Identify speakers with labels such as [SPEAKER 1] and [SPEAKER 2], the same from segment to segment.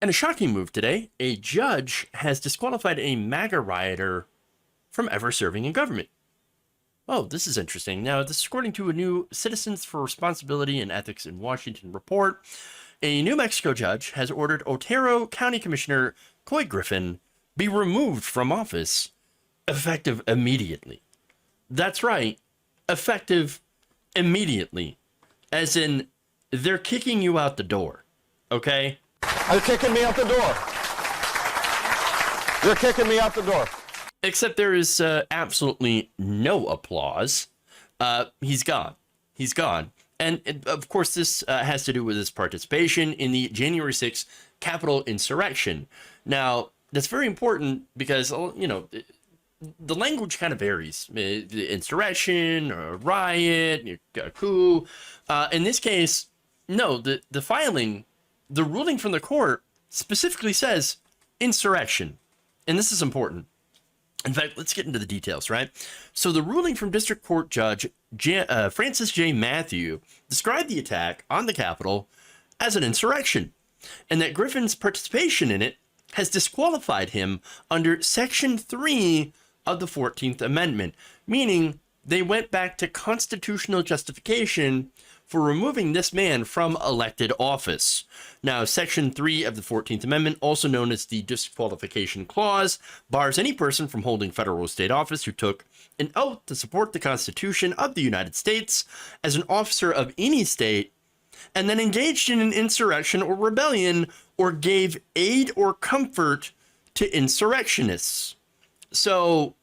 [SPEAKER 1] And a shocking move today, a judge has disqualified a MAGA rioter from ever serving in government. Oh, this is interesting. Now, this is according to a new Citizens for Responsibility and Ethics in Washington report. A New Mexico judge has ordered Otero County Commissioner Coy Griffin be removed from office, effective immediately. That's right, effective immediately. As in, they're kicking you out the door, okay?
[SPEAKER 2] They're kicking me out the door. They're kicking me out the door.
[SPEAKER 1] Except there is absolutely no applause. He's gone. He's gone. And of course, this has to do with his participation in the January 6th Capitol insurrection. Now, that's very important because, you know, the language kind of varies. The insurrection, or riot, a coup. In this case, no, the filing, the ruling from the court specifically says insurrection. And this is important. In fact, let's get into the details, right? So the ruling from District Court Judge Francis J. Matthew described the attack on the Capitol as an insurrection, and that Griffin's participation in it has disqualified him under Section 3 of the 14th Amendment, meaning they went back to constitutional justification for removing this man from elected office. Now, Section 3 of the 14th Amendment, also known as the Disqualification Clause, bars any person from holding federal or state office who took an oath to support the Constitution of the United States as an officer of any state and then engaged in an insurrection or rebellion or gave aid or comfort to insurrectionists. So,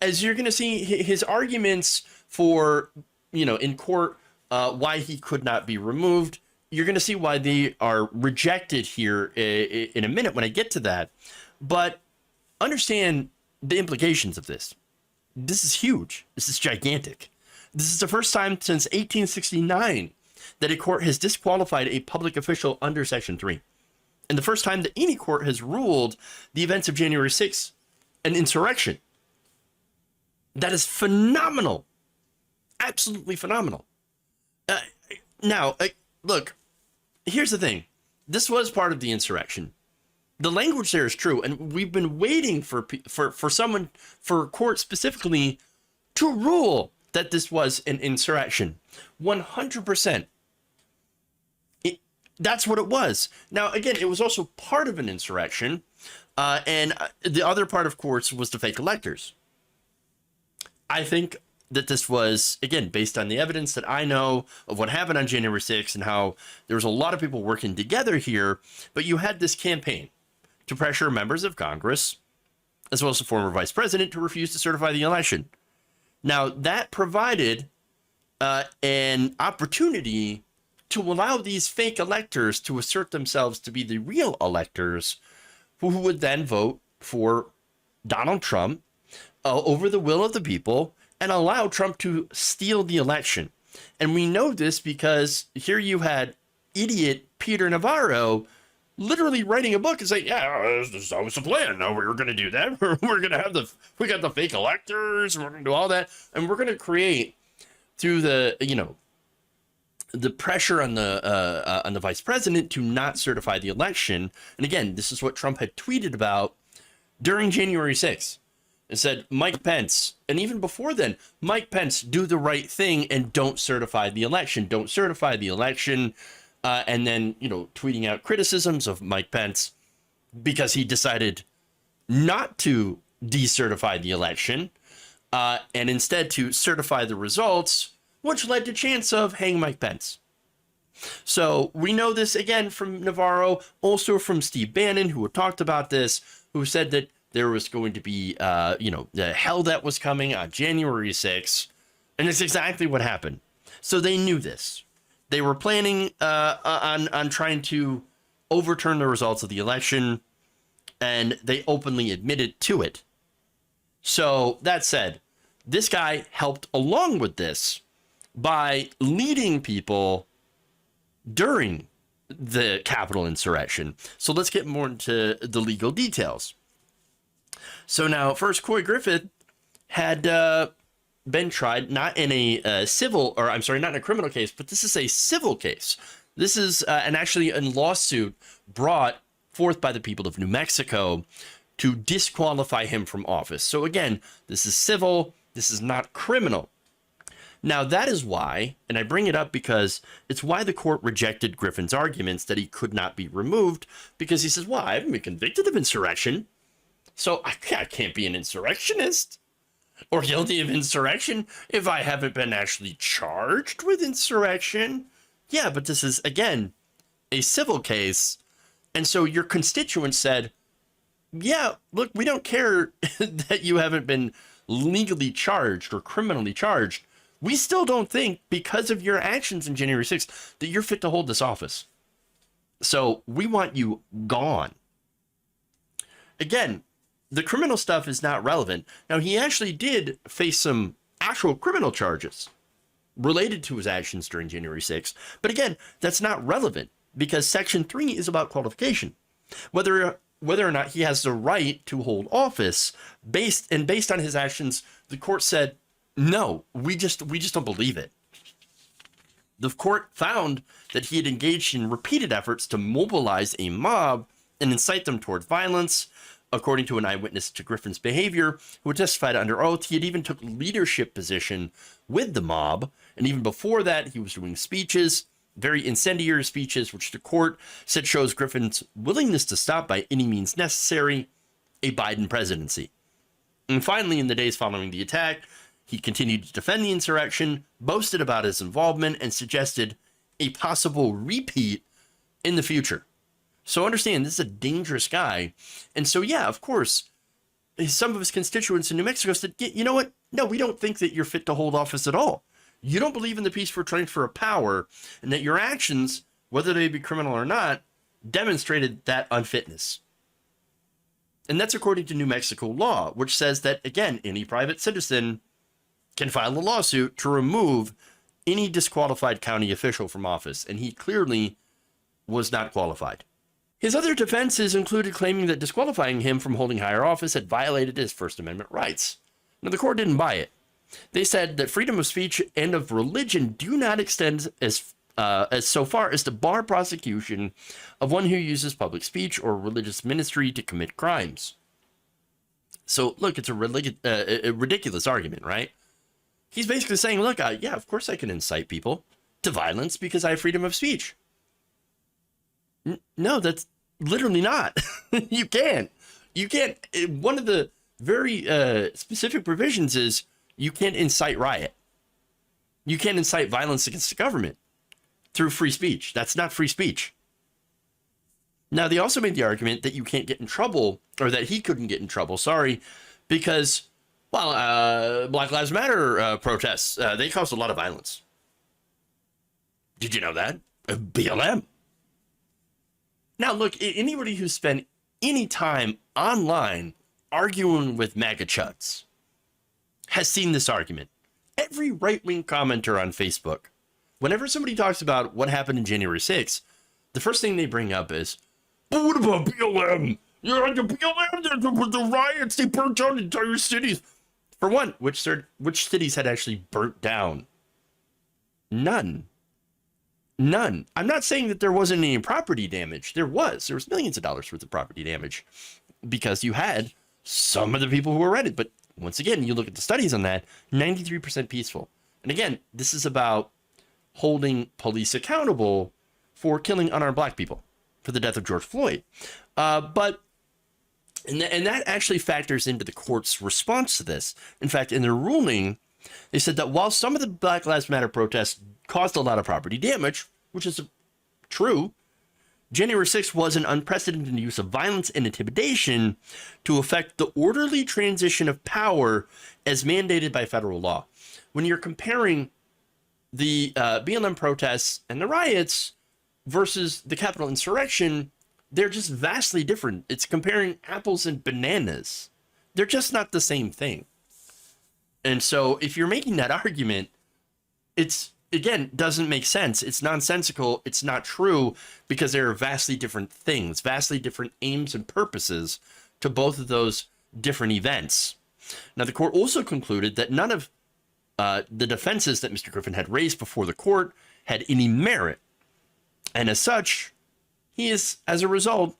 [SPEAKER 1] as you're going to see, his arguments for, you know, in court, why he could not be removed, you're going to see why they are rejected here in a minute when I get to that. But understand the implications of this. This is huge. This is gigantic. This is the first time since 1869 that a court has disqualified a public official under Section 3. And the first time that any court has ruled the events of January 6th an insurrection. That is phenomenal. Absolutely phenomenal. Now, look, here's the thing. This was part of the insurrection. The language there is true, and we've been waiting for someone, for a court specifically, to rule that this was an insurrection. 100%. That's what it was. Now, again, it was also part of an insurrection, and the other part, of course, was the fake electors. I think that this was, again, based on the evidence that I know of what happened on January 6th and how there was a lot of people working together here, but you had this campaign to pressure members of Congress, as well as the former vice president, to refuse to certify the election. Now, that provided an opportunity to allow these fake electors to assert themselves to be the real electors who would then vote for Donald Trump over the will of the people and allow Trump to steal the election. And we know this because here you had idiot Peter Navarro literally writing a book and saying, yeah, this was the plan. No, we were going to do that. We're going to have we got the fake electors. We're going to do all that. And we're going to create through the, you know, the pressure on the vice president to not certify the election. And again, this is what Trump had tweeted about during January 6th. And said, Mike Pence, and even before then, Mike Pence, do the right thing and don't certify the election. Don't certify the election. And then, you know, tweeting out criticisms of Mike Pence because he decided not to decertify the election and instead to certify the results, which led to chance of hang Mike Pence. So we know this again from Navarro, also from Steve Bannon, who had talked about this, who said that there was going to be, you know, the hell that was coming on January 6th. And it's exactly what happened. So they knew this. They were planning on trying to overturn the results of the election, and they openly admitted to it. So that said, this guy helped along with this by leading people during the Capitol insurrection. So let's get more into the legal details. So now, first, Coy Griffin had been tried not in a civil, or I'm sorry, not in a criminal case, but this is a civil case. This is actually a lawsuit brought forth by the people of New Mexico to disqualify him from office. So again, this is civil, this is not criminal. Now, that is why, and I bring it up because it's why the court rejected Griffin's arguments that he could not be removed, because he says, well, I haven't been convicted of insurrection, so I can't be an insurrectionist or guilty of insurrection if I haven't been actually charged with insurrection. Yeah, but this is, again, a civil case. And so your constituents said, yeah, look, we don't care that you haven't been legally charged or criminally charged. We still don't think, because of your actions in January 6th, that you're fit to hold this office. So we want you gone. Again, the criminal stuff is not relevant. Now, he actually did face some actual criminal charges related to his actions during January 6th. But again, that's not relevant because Section 3 is about qualification. Whether or not he has the right to hold office based on his actions, the court said, no, we just don't believe it. The court found that he had engaged in repeated efforts to mobilize a mob and incite them toward violence. According to an eyewitness to Griffin's behavior, who testified under oath, he had even took leadership position with the mob. And even before that, he was doing speeches, very incendiary speeches, which the court said shows Griffin's willingness to stop by any means necessary a Biden presidency. And finally, in the days following the attack, he continued to defend the insurrection, boasted about his involvement, and suggested a possible repeat in the future. So understand, this is a dangerous guy. And so, yeah, of course, some of his constituents in New Mexico said, you know what? No, we don't think that you're fit to hold office at all. You don't believe in the peaceful transfer of power, and that your actions, whether they be criminal or not, demonstrated that unfitness. And that's according to New Mexico law, which says that, again, any private citizen can file a lawsuit to remove any disqualified county official from office, and he clearly was not qualified. His other defenses included claiming that disqualifying him from holding higher office had violated his First Amendment rights. Now, the court didn't buy it. They said that freedom of speech and of religion do not extend as so far as to bar prosecution of one who uses public speech or religious ministry to commit crimes. So, look, it's a ridiculous argument, right? He's basically saying, look, yeah, of course I can incite people to violence because I have freedom of speech. No, that's literally not. You can't. One of the very specific provisions is you can't incite riot. You can't incite violence against the government through free speech. That's not free speech. Now, they also made the argument that you can't get in trouble, or that he couldn't get in trouble, because, well, Black Lives Matter protests, they caused a lot of violence. Did you know that? BLM. Now, look, anybody who spent any time online arguing with MAGA chuds has seen this argument. Every right-wing commenter on Facebook, whenever somebody talks about what happened in January 6th, the first thing they bring up is, but what about BLM? Yeah, the BLM, the riots, they burnt down entire cities. For one, which cities had actually burnt down? None. I'm not saying that there wasn't any property damage. There was millions of dollars worth of property damage because you had some of the people who were rented. But once again, you look at the studies on that, 93% peaceful. And again, this is about holding police accountable for killing unarmed black people for the death of George Floyd. But that actually factors into the court's response to this. In fact, in their ruling, they said that while some of the Black Lives Matter protests caused a lot of property damage, which is true, January 6th was an unprecedented use of violence and intimidation to effect the orderly transition of power as mandated by federal law. When you're comparing the BLM protests and the riots versus the Capitol insurrection, they're just vastly different. It's comparing apples and bananas. They're just not the same thing. And so if you're making that argument, it's, again, doesn't make sense. It's nonsensical. It's not true because there are vastly different things, vastly different aims and purposes to both of those different events. Now, the court also concluded that none of the defenses that Mr. Griffin had raised before the court had any merit. And as such, he is, as a result,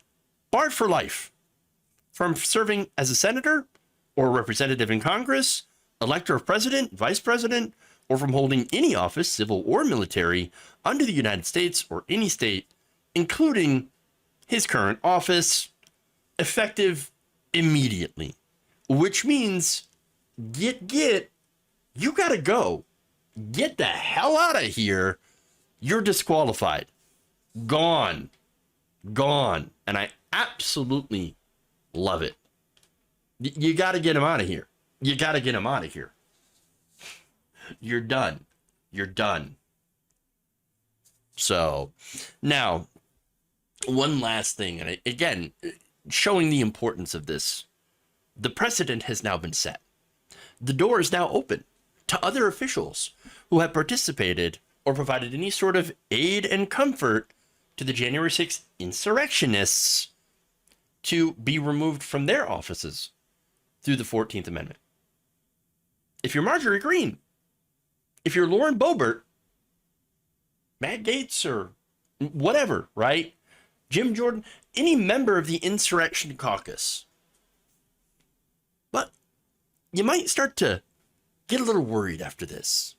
[SPEAKER 1] barred for life from serving as a senator or a representative in Congress, elector of president, vice president, or from holding any office, civil or military, under the United States or any state, including his current office, effective immediately. Which means, you gotta go. Get the hell out of here. You're disqualified. Gone. And I absolutely love it. You gotta get him out of here. You're done. So, now, one last thing, and again, showing the importance of this. The precedent has now been set. The door is now open to other officials who have participated or provided any sort of aid and comfort to the January 6th insurrectionists to be removed from their offices through the 14th Amendment. If you're Marjorie Greene, if you're Lauren Boebert, Matt Gaetz, or whatever, right? Jim Jordan, any member of the insurrection caucus, but you might start to get a little worried after this.